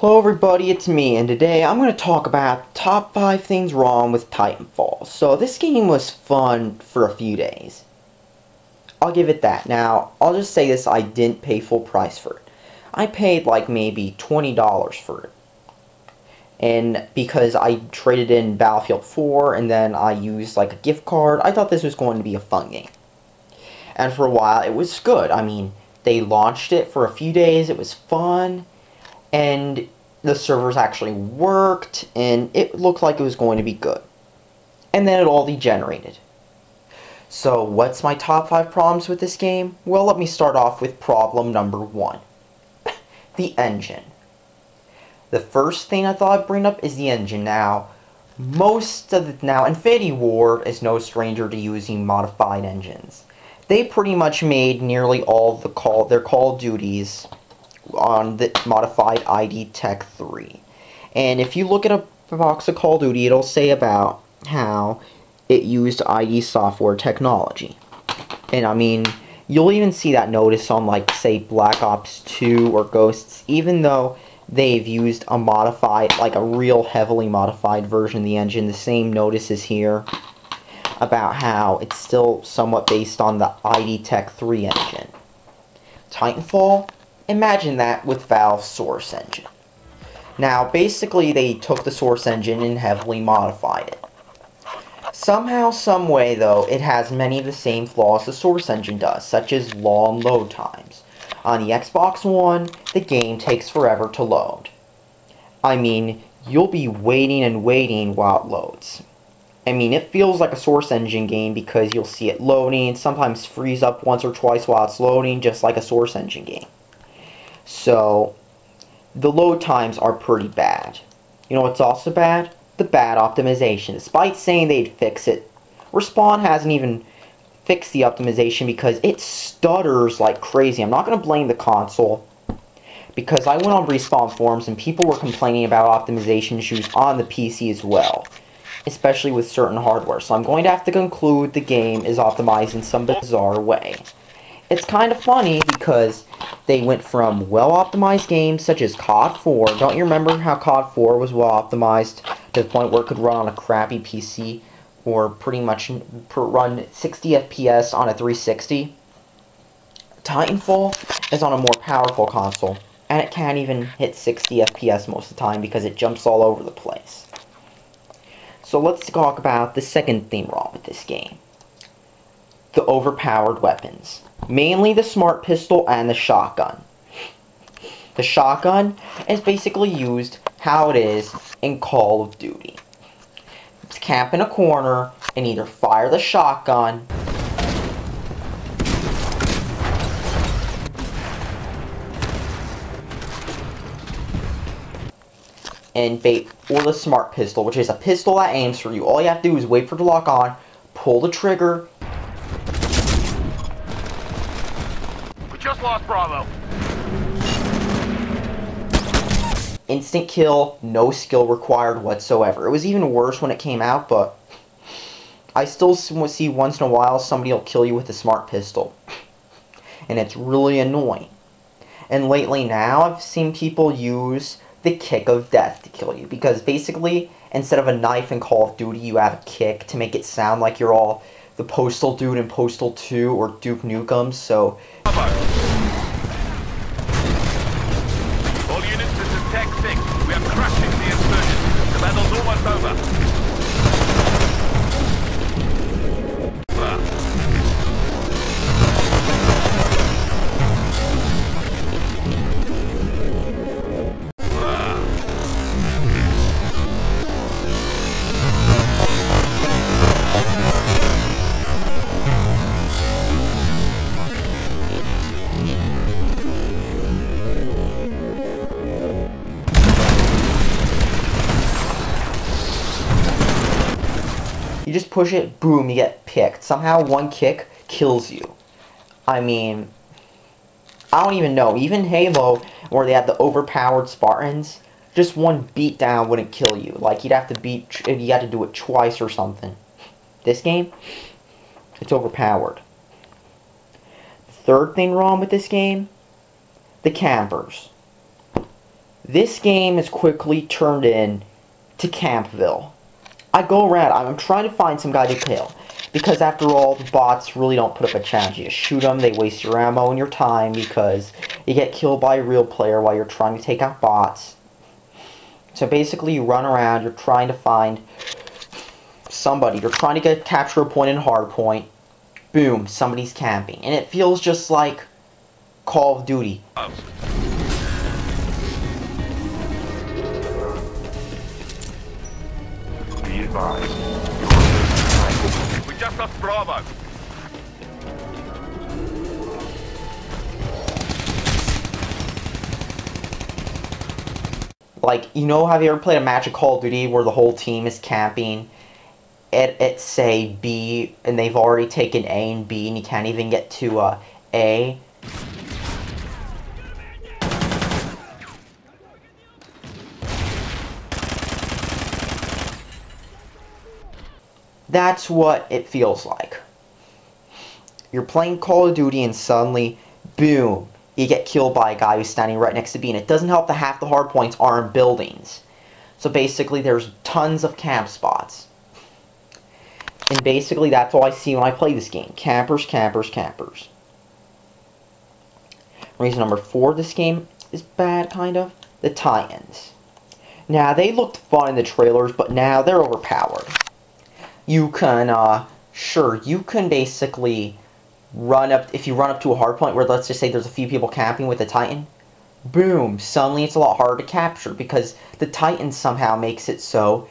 Hello everybody, it's me, and today I'm going to talk about top 5 things wrong with Titanfall. So this game was fun for a few days. I'll give it that. Now, I'll just say this, I didn't pay full price for it. I paid like maybe $20 for it. And because I traded in Battlefield 4 and then I used like a gift card, I thought this was going to be a fun game. And for a while it was good. I mean, they launched it for a few days, it was fun. And the servers actually worked, and it looked like it was going to be good. And then it all degenerated. So, what's my top 5 problems with this game? Well, let me start off with problem number 1. The engine. The first thing I thought I'd bring up is the engine. Now, Infinity Ward is no stranger to using modified engines. They pretty much made nearly all of their Call of Duties on the modified ID Tech 3. And if you look at a box of Call of Duty, it'll say about how it used ID software technology. And I mean, you'll even see that notice on, like, say, Black Ops 2 or Ghosts, even though they've used a modified, like a real heavily modified version of the engine. The same notice is here about how it's still somewhat based on the ID Tech 3 engine. Titanfall? Imagine that with Valve's Source engine. Now, basically, they took the Source engine and heavily modified it. Somehow, some way, though, it has many of the same flaws the Source engine does, such as long load times. On the Xbox One, the game takes forever to load. I mean, you'll be waiting and waiting while it loads. I mean, it feels like a Source engine game because you'll see it loading, sometimes freeze up once or twice while it's loading, just like a Source engine game. So, the load times are pretty bad. You know what's also bad? The bad optimization. Despite saying they'd fix it, Respawn hasn't even fixed the optimization because it stutters like crazy. I'm not going to blame the console, because I went on Respawn forums and people were complaining about optimization issues on the PC as well, especially with certain hardware. So I'm going to have to conclude the game is optimized in some bizarre way. It's kind of funny because they went from well-optimized games such as COD 4. Don't you remember how COD 4 was well-optimized to the point where it could run on a crappy PC or pretty much run 60 FPS on a 360? Titanfall is on a more powerful console, and it can't even hit 60 FPS most of the time because it jumps all over the place. So let's talk about the second thing wrong with this game. The overpowered weapons. Mainly the smart pistol and the shotgun. The shotgun is basically used how it is in Call of Duty. It's camp in a corner and either fire the shotgun and bait, or the smart pistol, which is a pistol that aims for you. All you have to do is wait for it to lock on, pull the trigger. Just lost Bravo. Instant kill, no skill required whatsoever. It was even worse when it came out, but I still see once in a while somebody will kill you with a smart pistol. And it's really annoying. And lately now, I've seen people use the kick of death to kill you. Because basically, instead of a knife in Call of Duty, you have a kick to make it sound like you're all the Postal Dude in Postal 2 or Duke Nukem, so... All units, this is Tech 6. We are crushing the insurgents. The battle's almost over. You just push it, boom, you get picked. Somehow one kick kills you. I mean, I don't even know. Even Halo, where they have the overpowered Spartans, just one beatdown wouldn't kill you. Like, you had to do it twice or something. This game, it's overpowered. The third thing wrong with this game, the campers. This game is quickly turned in to Campville. I go around, I'm trying to find some guy to kill. Because after all, the bots really don't put up a challenge. You just shoot them, they waste your ammo and your time because you get killed by a real player while you're trying to take out bots. So basically you run around, you're trying to find somebody. You're trying to capture a point in hard point. Boom, somebody's camping. And it feels just like Call of Duty. Be advised. We just lost Bravo. Like, you know, have you ever played a match of Call of Duty where the whole team is camping at say, B, and they've already taken A and B, and you can't even get to, A? That's what it feels like. You're playing Call of Duty and suddenly, boom, you get killed by a guy who's standing right next to B, and it doesn't help that half the hard points are in buildings. So basically there's tons of camp spots. And basically that's all I see when I play this game. Campers, campers, campers. Reason number 4, this game is bad, kind of. The Titans. Now, they looked fun in the trailers, but now they're overpowered. You can, sure, you can basically run up, if you run up to a hard point where, let's just say there's a few people camping with the Titan, boom, suddenly it's a lot harder to capture because the Titan somehow makes it so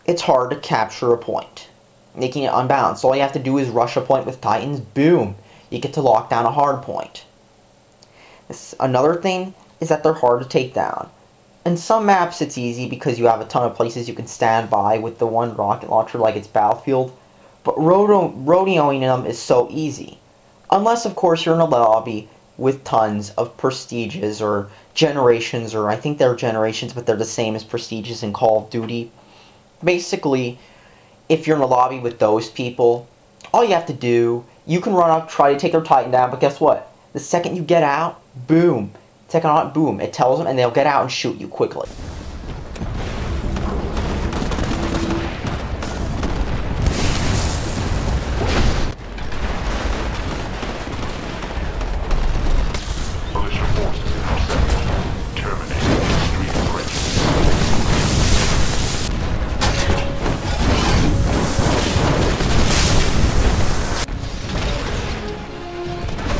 it's hard to capture a point, making it unbalanced. All you have to do is rush a point with Titans, boom, you get to lock down a hard point. Another thing is that they're hard to take down. In some maps it's easy because you have a ton of places you can stand by with the one rocket launcher like it's Battlefield, but rodeoing them is so easy. Unless of course you're in a lobby with tons of prestiges or generations, or I think they're generations but they're the same as prestiges in Call of Duty. Basically, if you're in a lobby with those people, all you have to do, you can run up, try to take their Titan down, but guess what? The second you get out, boom, second on it, boom, it tells them and they'll get out and shoot you quickly. Militia forces intercept. Terminate street threat.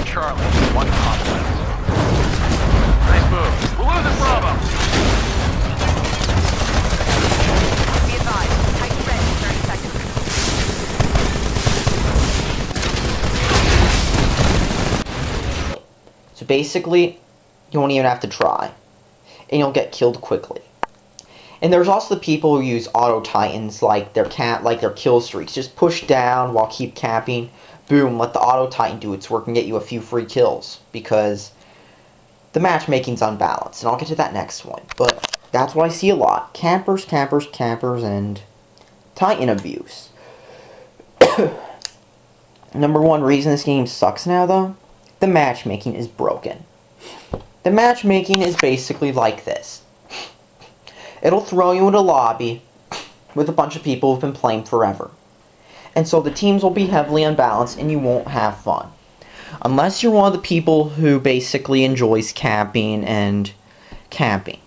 Charlie, 1 complex. Nice move. We're losing Bravo. Be advised, Titan ready in 30 seconds. So basically, you won't even have to try. And you'll get killed quickly. And there's also the people who use auto Titans like their kill streaks. Just push down while keep camping. Boom, let the auto Titan do its work and get you a few free kills. Because the matchmaking's unbalanced. And I'll get to that next one. But that's what I see a lot. Campers, campers, campers, and Titan abuse. Number 1 reason this game sucks now, though, the matchmaking is broken. The matchmaking is basically like this. It'll throw you in a lobby with a bunch of people who've been playing forever. And so the teams will be heavily unbalanced and you won't have fun. Unless you're one of the people who basically enjoys camping and camping.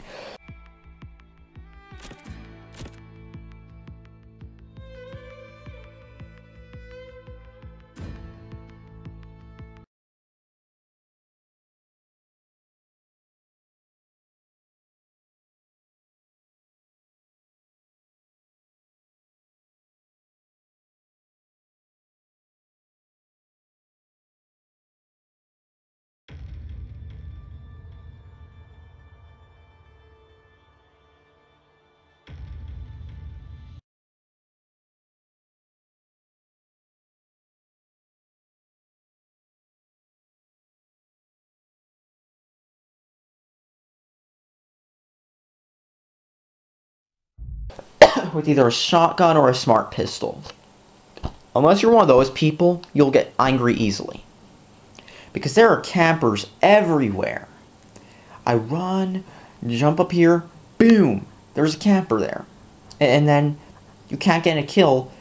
With either a shotgun or a smart pistol. Unless you're one of those people, you'll get angry easily. Because there are campers everywhere. I run, You jump up here, boom, there's a camper there. And then you can't get a kill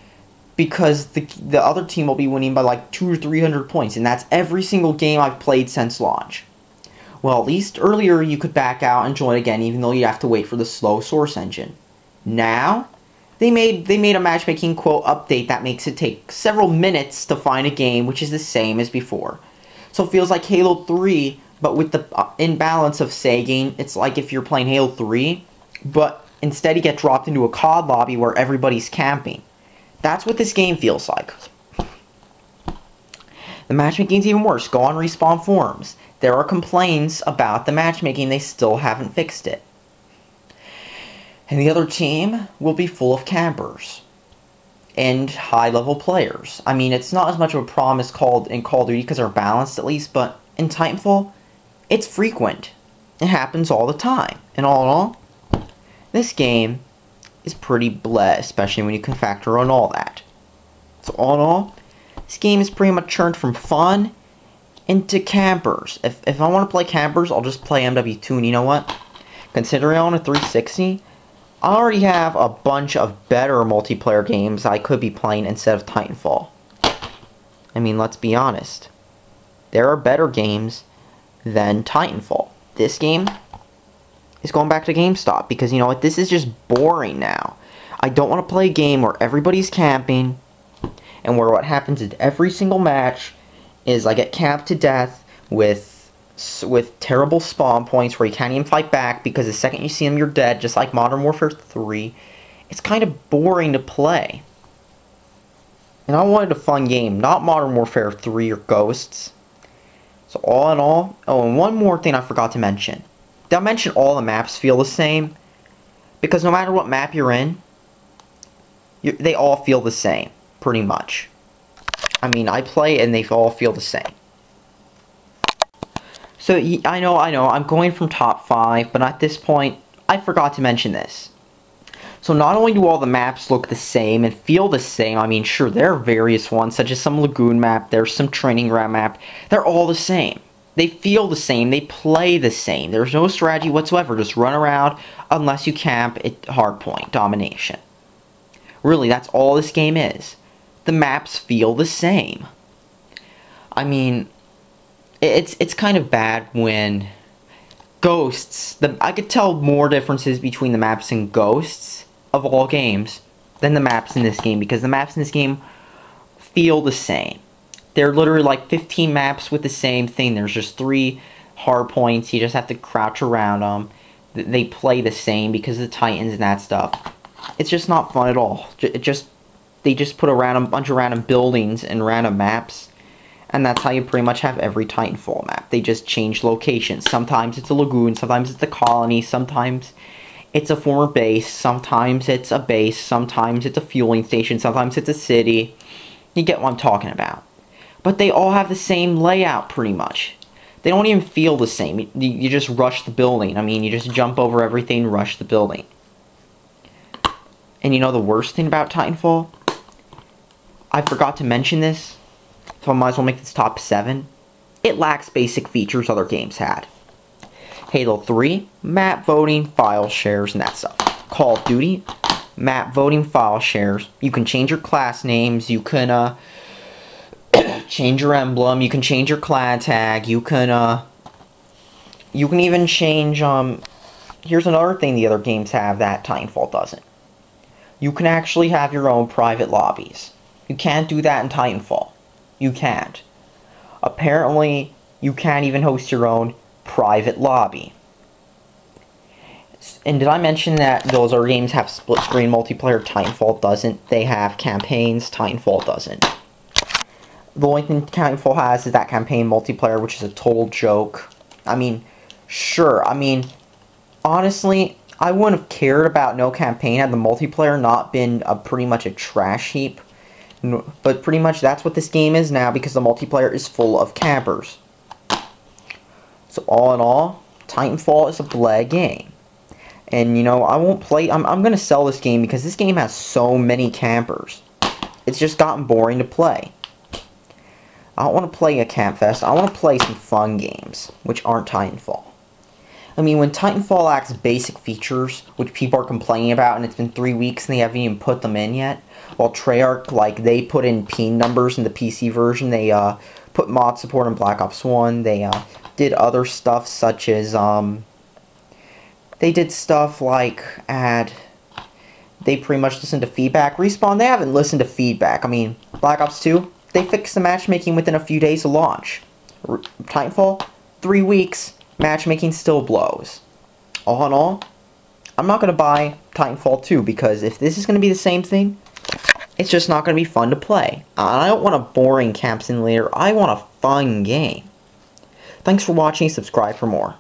because the other team will be winning by like 200 or 300 points, and that's every single game I've played since launch. Well, at least earlier you could back out and join again, even though you have to wait for the slow source engine. Now, they made a matchmaking quote update that makes it take several minutes to find a game, which is the same as before. So it feels like Halo 3, but with the imbalance of sagging. It's like if you're playing Halo 3, but instead you get dropped into a COD lobby where everybody's camping. That's what this game feels like. The matchmaking's even worse. Go on Respawn forums. There are complaints about the matchmaking. They still haven't fixed it. And the other team will be full of campers and high-level players. I mean, it's not as much of a problem as in Call of Duty because they're balanced at least, but in Titanfall, it's frequent. It happens all the time. And all in all, this game is pretty bleh, especially when you can factor in all that. So all in all, this game is pretty much turned from fun into campers. If I want to play campers, I'll just play MW2, and you know what? Considering I own a 360, I already have a bunch of better multiplayer games I could be playing instead of Titanfall. I mean, let's be honest. There are better games than Titanfall. This game is going back to GameStop because, you know what, this is just boring now. I don't want to play a game where everybody's camping and where what happens in every single match is I get camped to death with terrible spawn points where you can't even fight back because the second you see them you're dead, just like Modern Warfare 3. It's kind of boring to play. And I wanted a fun game, not Modern Warfare 3 or Ghosts. So all in all, oh, and one more thing I forgot to mention. Did I mention all the maps feel the same? Because no matter what map you're in, they all feel the same, pretty much. I mean, I play and they all feel the same. So, I know, I'm going from top 5, but at this point, I forgot to mention this. So not only do all the maps look the same and feel the same, I mean, sure, there are various ones, such as some lagoon map, there's some training ground map, they're all the same. They feel the same, they play the same, there's no strategy whatsoever, just run around unless you camp at hardpoint domination. Really, that's all this game is. The maps feel the same. I mean, it's kind of bad when Ghosts, I could tell more differences between the maps in Ghosts of all games than the maps in this game, because the maps in this game feel the same. They're literally like 15 maps with the same thing. There's just 3 hard points. You just have to crouch around them. They play the same because of the Titans and that stuff. It's just not fun at all. They just put a bunch of random buildings and random maps, and that's how you pretty much have every Titanfall map. They just change locations. Sometimes it's a lagoon, sometimes it's a colony, sometimes it's a former base, sometimes it's a base, sometimes it's a fueling station, sometimes it's a city. You get what I'm talking about. But they all have the same layout, pretty much. They don't even feel the same. You just rush the building. I mean, you just jump over everything, rush the building. And you know the worst thing about Titanfall? I forgot to mention this, so I might as well make this top 7. It lacks basic features other games had. Halo 3, map voting, file shares, and that stuff. Call of Duty, map voting, file shares. You can change your class names, you can change your emblem, you can change your clan tag, you can even change, here's another thing the other games have that Titanfall doesn't. You can actually have your own private lobbies. You can't do that in Titanfall. You can't. Apparently, you can't even host your own private lobby. And did I mention that those other games have split-screen multiplayer? Titanfall doesn't. They have campaigns. Titanfall doesn't. The only thing Titanfall has is that campaign multiplayer, which is a total joke. I mean, sure. I mean, honestly, I wouldn't have cared about no campaign had the multiplayer not been pretty much a trash heap. But pretty much that's what this game is now, because the multiplayer is full of campers. So all in all, Titanfall is a bleh game. And you know, I won't play, I'm gonna sell this game because this game has so many campers. It's just gotten boring to play. I don't want to play a camp fest, I want to play some fun games, which aren't Titanfall. I mean, when Titanfall acts basic features, which people are complaining about, and it's been 3 weeks and they haven't even put them in yet, while Treyarch, like, they put in ping numbers in the PC version, they, put mod support in Black Ops 1, they, did other stuff such as, they did stuff like they pretty much listened to feedback. Respawn, they haven't listened to feedback. I mean, Black Ops 2, they fixed the matchmaking within a few days of launch. Titanfall, 3 weeks, matchmaking still blows. All in all, I'm not going to buy Titanfall 2 because if this is going to be the same thing, it's just not going to be fun to play. I don't want a boring camp simulator, I want a fun game. Thanks for watching, subscribe for more.